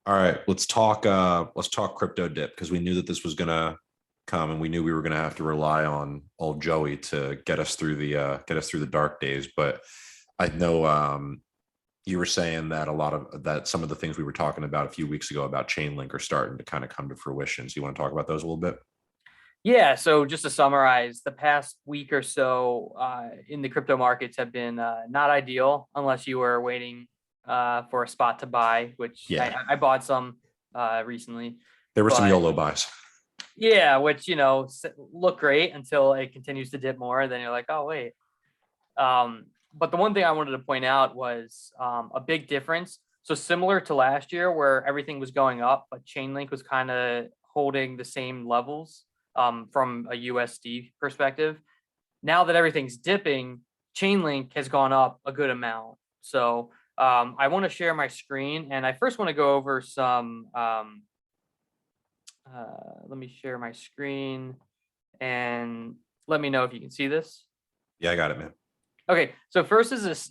All right, let's talk crypto dip because we knew that this was gonna come and we knew we were gonna have to rely on old Joey to get us through the dark days. But I know you were saying that some of the things we were talking about a few weeks ago about Chainlink are starting to kind of come to fruition. So you want to talk about those a little bit? Yeah, so just to summarize, the past week or so in the crypto markets have been not ideal unless you were waiting for a spot to buy, which I, Yeah, I I bought some recently. there were some But YOLO buys. yeah, which look great until it continues to dip more. Then you're like, oh wait. But the one thing I wanted to point out was a big difference. So similar to last year, where everything was going up, but Chainlink was kind of holding the same levels from a USD perspective. Now that everything's dipping, Chainlink has gone up a good amount. So I want to share my screen, and I first want to go over some. Let me share my screen, and let me know if you can see this. Yeah, I got it, man. Okay, so first is this.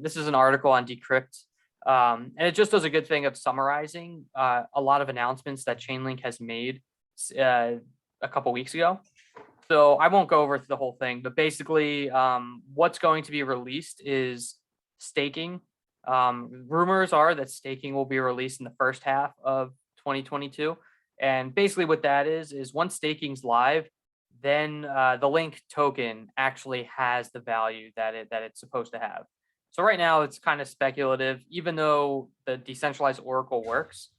This is an article on Decrypt, and it just does a good thing of summarizing a lot of announcements that Chainlink has made uh, a couple weeks ago. So I won't go over the whole thing, but basically, what's going to be released is staking. Rumors are that staking will be released in the first half of 2022, and basically what that is once staking's live, then the Link token actually has the value that it's supposed to have. So right now it's kind of speculative, even though the decentralized Oracle works.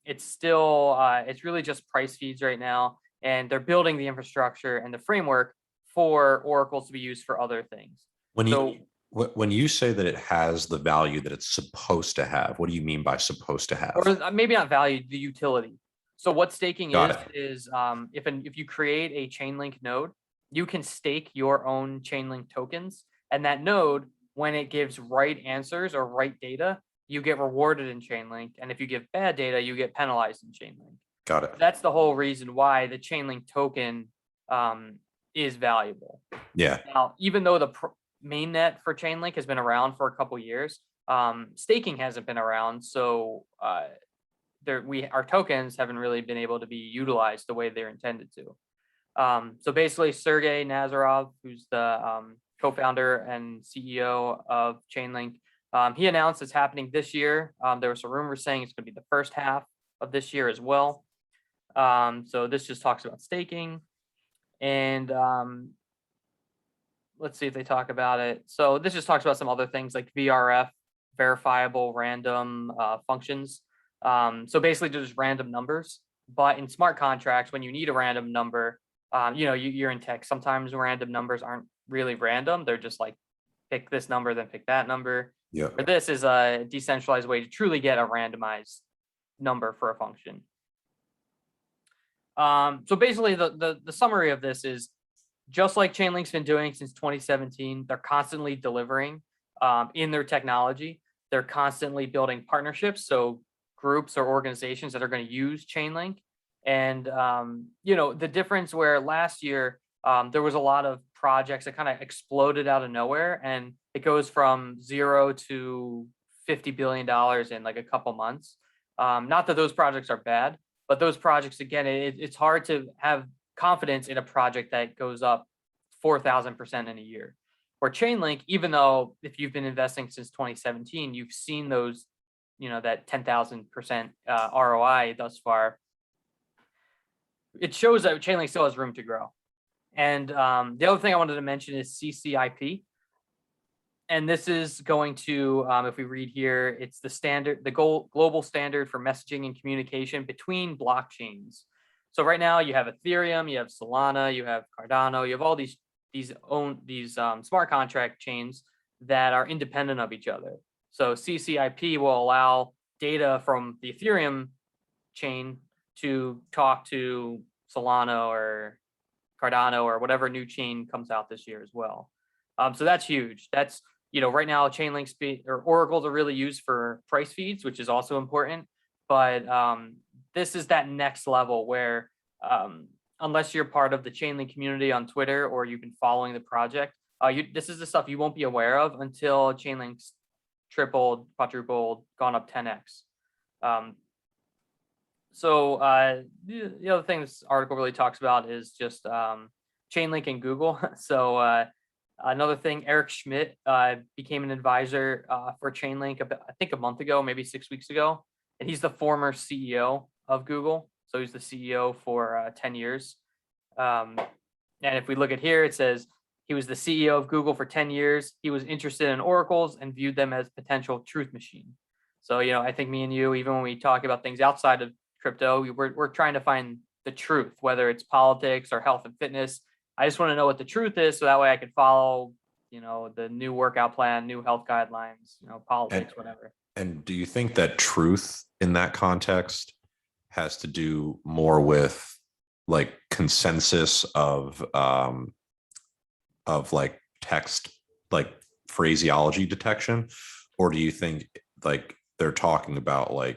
It's still it's really just price feeds right now, and they're building the infrastructure and the framework for oracles to be used for other things. When So, you when you say that it has the value that it's supposed to have, what do you mean by supposed to or have? maybe not value, the utility. So what staking Got is it. if you create a Chainlink node, you can stake your own Chainlink tokens, and that node, when it gives right answers or right data, you get rewarded in Chainlink, and if you give bad data, you get penalized in Chainlink. Got it. That's the whole reason why the Chainlink token is valuable. Yeah. Now, even though the mainnet for Chainlink has been around for a couple years, staking hasn't been around, so our tokens haven't really been able to be utilized the way they're intended to. So basically, Sergey Nazarov, who's the co-founder and CEO of Chainlink, he announced it's happening this year. There were some rumors saying it's going to be the first half of this year as well. So this just talks about staking, and let's see if they talk about it. So this just talks about some other things like VRF, verifiable random functions. So basically just random numbers. But in smart contracts, when you need a random number, you're in tech. Sometimes random numbers aren't really random. They're just like pick this number, then pick that number. Yeah. Or this is a decentralized way to truly get a randomized number for a function. So basically, the summary of this is just like Chainlink's been doing since 2017. They're constantly delivering in their technology. They're constantly building partnerships, so groups or organizations that are going to use Chainlink. And the difference where last year there was a lot of projects that kind of exploded out of nowhere, and it goes from zero to $50 billion in like a couple months. Not that those projects are bad, but those projects, again, it's hard to have confidence in a project that goes up 4,000% in a year. Or Chainlink, even though if you've been investing since 2017, you've seen those, that 10,000% ROI thus far. It shows that Chainlink still has room to grow. And the other thing I wanted to mention is CCIP. And this is going to, if we read here, it's the global standard for messaging and communication between blockchains. So right now you have Ethereum, you have Solana, you have Cardano, you have all these smart contract chains that are independent of each other. So CCIP will allow data from the Ethereum chain to talk to Solana or Cardano or whatever new chain comes out this year as well. So that's huge. That's right now Chainlink or oracles are really used for price feeds, which is also important. But this is that next level where unless you're part of the Chainlink community on Twitter or you've been following the project, this is the stuff you won't be aware of until Chainlink's tripled, quadrupled, gone up 10x. Um, so the other thing this article really talks about is just Chainlink and Google. So another thing, Eric Schmidt became an advisor for Chainlink about, I think, a month ago, maybe 6 weeks ago, and he's the former CEO of Google. So he's the CEO for 10 years. And if we look at here, it says he was the CEO of Google for 10 years. He was interested in oracles and viewed them as potential truth machine. So, I think me and you, even when we talk about things outside of crypto, we're trying to find the truth, whether it's politics or health and fitness. I just want to know what the truth is, so that way I can follow, the new workout plan, new health guidelines, politics, whatever. And do you think that truth in that context has to do more with like consensus of like text, like phraseology detection, or do you think like they're talking about or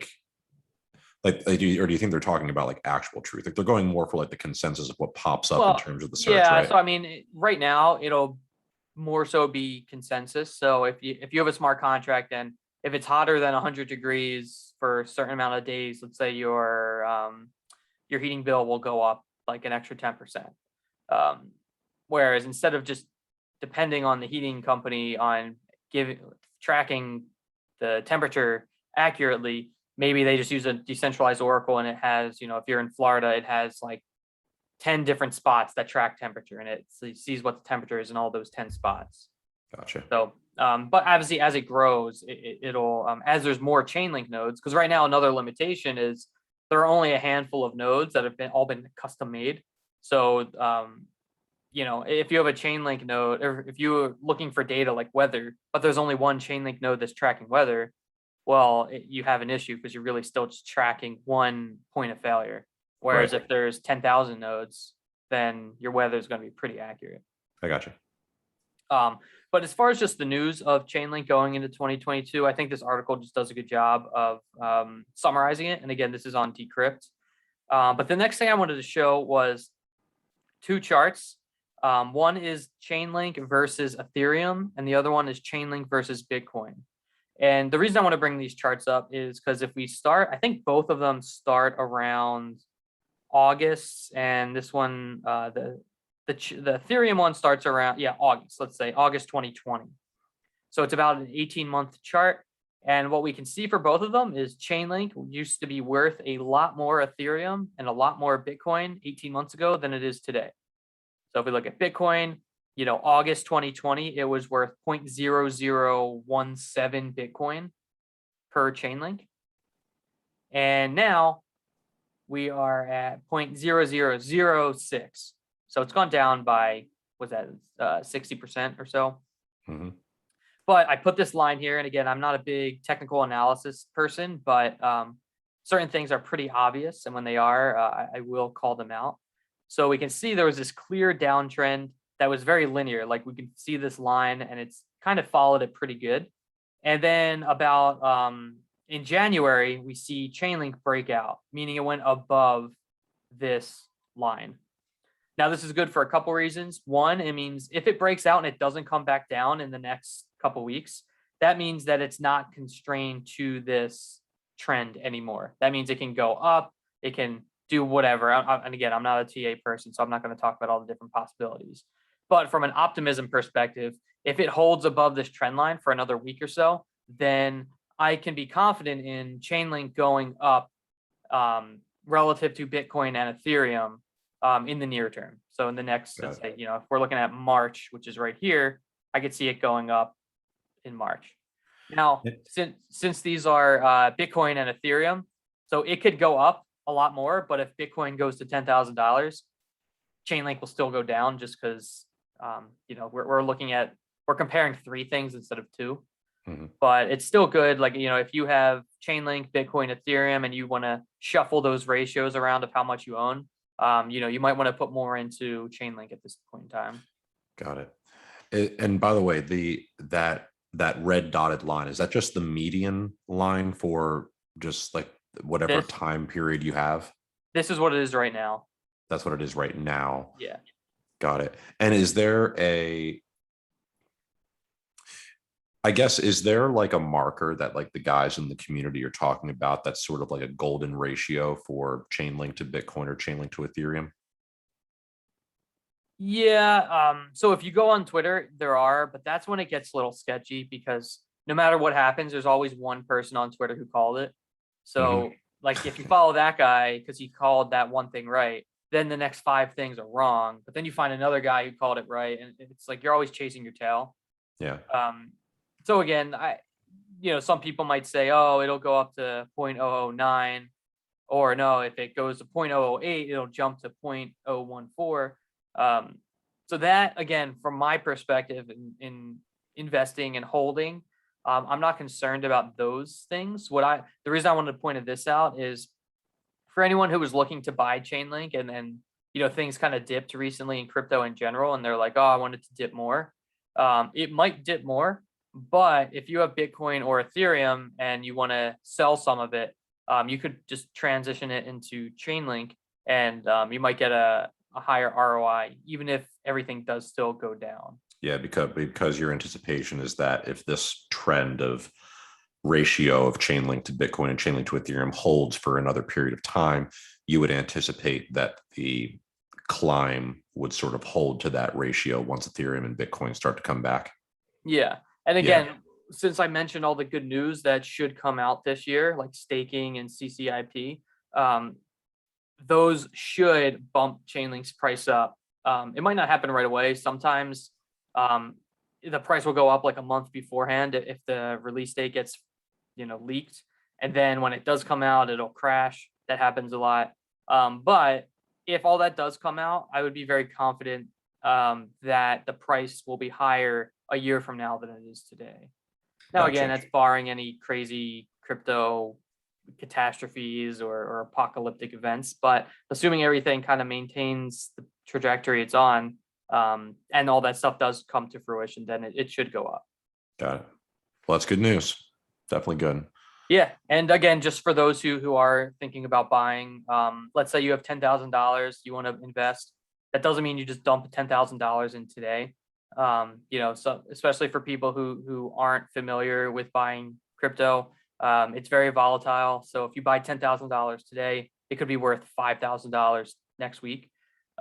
do you think they're talking about like actual truth? Like they're going more for like the consensus of what pops up in terms of the search, yeah. right? So I mean, right now it'll more so be consensus. So if you have a smart contract, and if it's hotter than 100 degrees for a certain amount of days, let's say your heating bill will go up like an extra 10%. Whereas instead of just depending on the heating company on tracking the temperature accurately, maybe they just use a decentralized oracle, and it has, if you're in Florida, it has like 10 different spots that track temperature, and it sees what the temperature is in all those 10 spots. Gotcha. So, but obviously as it grows, it'll, as there's more Chainlink nodes, because right now another limitation is there are only a handful of nodes that have been custom made. So, if you have a Chainlink node, or if you're looking for data like weather, but there's only one Chainlink node that's tracking weather, well, you have an issue because you're really still just tracking one point of failure. Whereas Right. if there's 10,000 nodes, then your weather is going to be pretty accurate. I gotcha. But as far as just the news of Chainlink going into 2022, I think this article just does a good job of summarizing it. And again, this is on Decrypt. But the next thing I wanted to show was two charts. One is Chainlink versus Ethereum, and the other one is Chainlink versus Bitcoin. And the reason I want to bring these charts up is because if we start, I think both of them start around August, and this one, the Ethereum one starts around, August, let's say August 2020. So it's about an 18-month chart. And what we can see for both of them is Chainlink used to be worth a lot more Ethereum and a lot more Bitcoin 18 months ago than it is today. So if we look at Bitcoin, August 2020, it was worth 0.0017 Bitcoin per Chainlink. And now we are at 0.0006. So it's gone down by, was that 60% or so? Mm-hmm. But I put this line here, and again, I'm not a big technical analysis person, but certain things are pretty obvious, and when they are, I will call them out. So we can see there was this clear downtrend that was very linear. Like we can see this line, and it's kind of followed it pretty good. And then about in January, we see Chainlink break out, meaning it went above this line. Now, this is good for a couple reasons. One, it means if it breaks out and it doesn't come back down in the next couple weeks, that means that it's not constrained to this trend anymore. That means it can go up, it can do whatever. And again, I'm not a TA person, so I'm not going to talk about all the different possibilities. But from an optimism perspective, if it holds above this trend line for another week or so, then I can be confident in Chainlink going up relative to Bitcoin and Ethereum in the near term. So in the next, let's say, if we're looking at March, which is right here, I could see it going up in March. Now, since these are Bitcoin and Ethereum, so it could go up a lot more, but if Bitcoin goes to $10,000, Chainlink will still go down just because, we're comparing three things instead of two. Mm-hmm. But it's still good. Like, if you have Chainlink, Bitcoin, Ethereum, and you want to shuffle those ratios around of how much you own, you might want to put more into Chainlink at this point in time. Got it. And by the way, that red dotted line, is that just the median line for just like whatever time period you have? This is what it is right now. That's what it is right now. Yeah. Got it. And is there I guess, is there like a marker that like the guys in the community are talking about that's sort of like a golden ratio for Chainlink to Bitcoin or Chainlink to Ethereum? Yeah. So if you go on Twitter, there are, but that's when it gets a little sketchy because no matter what happens, there's always one person on Twitter who called it. Hmm. So like if you follow that guy because he called that one thing right, then the next five things are wrong. But then you find another guy who called it right, and it's like you're always chasing your tail. Yeah. Um, so again, some people might say, oh, it'll go up to 0.009, or no, if it goes to 0.008, it'll jump to 0.014. Um, so that again, from my perspective in investing and holding, I'm not concerned about those things. The reason I wanted to point this out is for anyone who was looking to buy Chainlink and then things kind of dipped recently in crypto in general, and they're like, oh, I wanted to dip more. It might dip more, but if you have Bitcoin or Ethereum and you want to sell some of it, you could just transition it into Chainlink, and you might get a higher ROI, even if everything does still go down. Yeah, because your anticipation is that if this trend of ratio of Chainlink to Bitcoin and Chainlink to Ethereum holds for another period of time, you would anticipate that the climb would sort of hold to that ratio once Ethereum and Bitcoin start to come back. Yeah. And Yeah. again, since I mentioned all the good news that should come out this year, like staking and CCIP, um, those should bump Chainlink's price up. It might not happen right away. Sometimes um, the price will go up like a month beforehand if the release date gets, leaked. And then when it does come out, it'll crash. That happens a lot. But if all that does come out, I would be very confident that the price will be higher a year from now than it is today. Now, again, Gotcha. that's barring any crazy crypto catastrophes or apocalyptic events, but assuming everything kind of maintains the trajectory it's on, and all that stuff does come to fruition, then it should go up. Got it. Well, that's good news. Definitely good. Yeah, and again, just for those who are thinking about buying, let's say you have $10,000 you want to invest. That doesn't mean you just dump $10,000 in today. So especially for people who aren't familiar with buying crypto, it's very volatile. So if you buy $10,000 today, it could be worth $5,000 next week.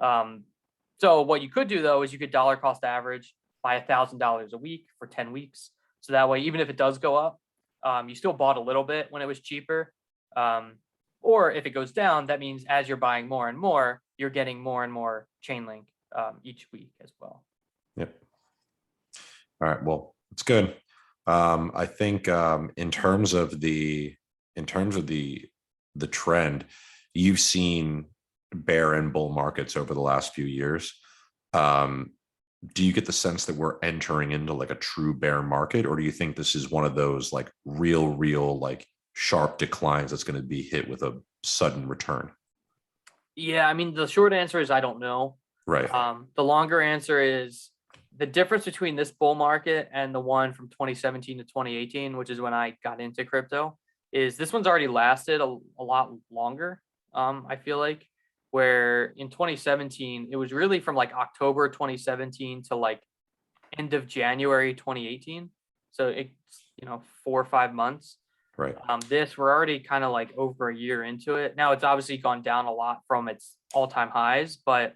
So what you could do though is you could dollar cost average, buy $1,000 a week for 10 weeks. So that way, even if it does go up, you still bought a little bit when it was cheaper. Or if it goes down, that means as you're buying more and more, you're getting more and more Chainlink each week as well. Yep. All right. Well, it's good. I think in terms of the trend, you've seen bear and bull markets over the last few years. Um, do you get the sense that we're entering into like a true bear market, or do you think this is one of those like real like sharp declines that's going to be hit with a sudden return? Yeah, I mean, the short answer is I don't know. Right. The longer answer is the difference between this bull market and the one from 2017 to 2018, which is when I got into crypto, is this one's already lasted a lot longer. I feel like where in 2017, it was really from like October 2017 to like end of January 2018. So it's, 4 or 5 months. Right. This we're already kind of like over a year into it. Now it's obviously gone down a lot from its all-time highs, but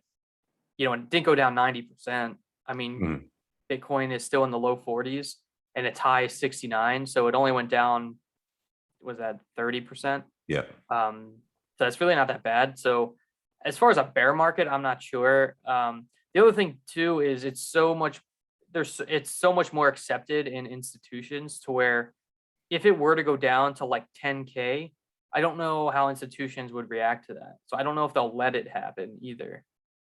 it didn't go down 90%. I mean, Mhm. Bitcoin is still in the low 40s and its high is 69. So it only went down, was that 30%? Yeah. So it's really not that bad. So as far as a bear market, I'm not sure. The other thing too is it's so much more accepted in institutions to where if it were to go down to like 10K, I don't know how institutions would react to that. So I don't know if they'll let it happen either.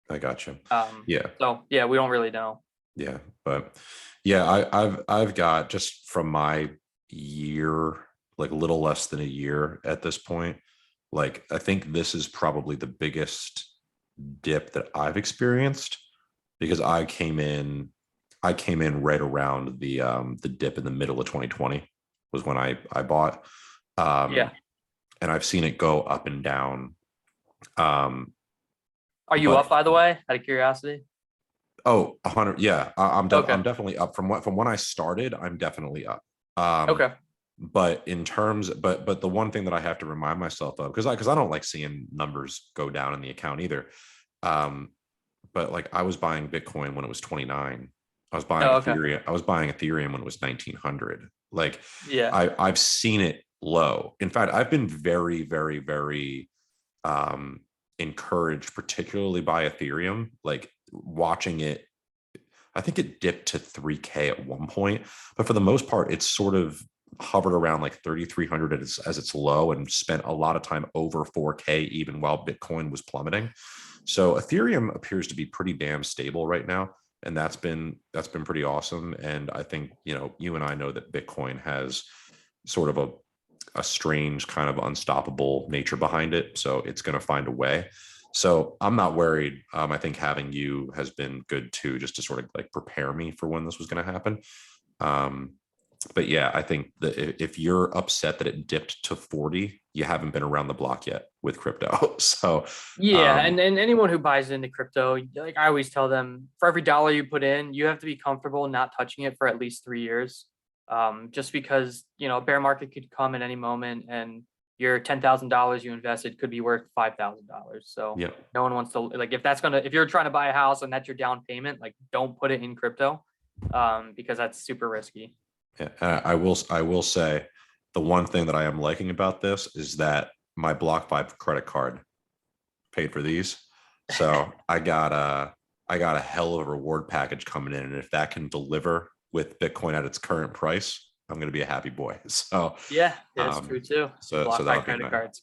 I got you. Um, Yeah. so yeah, we don't really know. Yeah. But yeah, I've got just from my year, like a little less than a year at this point. Like I think this is probably the biggest dip that I've experienced because I came in right around the dip in the middle of 2020 was when I bought. Yeah. Um and I've seen it go up and down. Um Are you but up, by the way, out of curiosity? Oh, 100. Yeah, Okay. I'm definitely up from when I started. I'm definitely up. Um, Okay. but in terms, but the one thing that I have to remind myself of, because I don't like seeing numbers go down in the account either. Um, but like I was buying Bitcoin when it was 29. Oh, okay. I was buying Ethereum when it was 1900. Like Yeah. I've seen it low. In fact, I've been very, very, very um encouraged, particularly by Ethereum, like watching it. I think it dipped to 3K at one point, but for the most part, it's sort of hovered around like 3,300 as its low and spent a lot of time over 4K even while Bitcoin was plummeting. So Ethereum appears to be pretty damn stable right now, and that's been pretty awesome. And I think you and I know that Bitcoin has sort of a strange kind of unstoppable nature behind it, so it's going to find a way. So I'm not worried. I think having you has been good too, just to sort of like prepare me for when this was going to happen. Um, but yeah, I think that if you're upset that it dipped to 40, you haven't been around the block yet with crypto. So Yeah, um, and anyone who buys into crypto, like I always tell them, for every dollar you put in, you have to be comfortable not touching it for at least 3 years. Just because a bear market could come at any moment, and your $10,000 you invested could be worth $5,000. So yeah, no one wants to, like, if you're trying to buy a house and that's your down payment, like don't put it in crypto, because that's super risky. yeah. I will say the one thing that I am liking about this is that my BlockFi credit card paid for these. So I got a hell of a reward package coming in. And if that can deliver with Bitcoin at its current price, I'm gonna be a happy boy. So Yeah, yeah, it's true um too. so BlockFi that'll be credit nice. cards,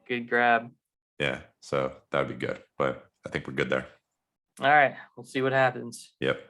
good grab. Yeah. So that'd be good. But I think we're good there. All right, we'll see what happens. Yep.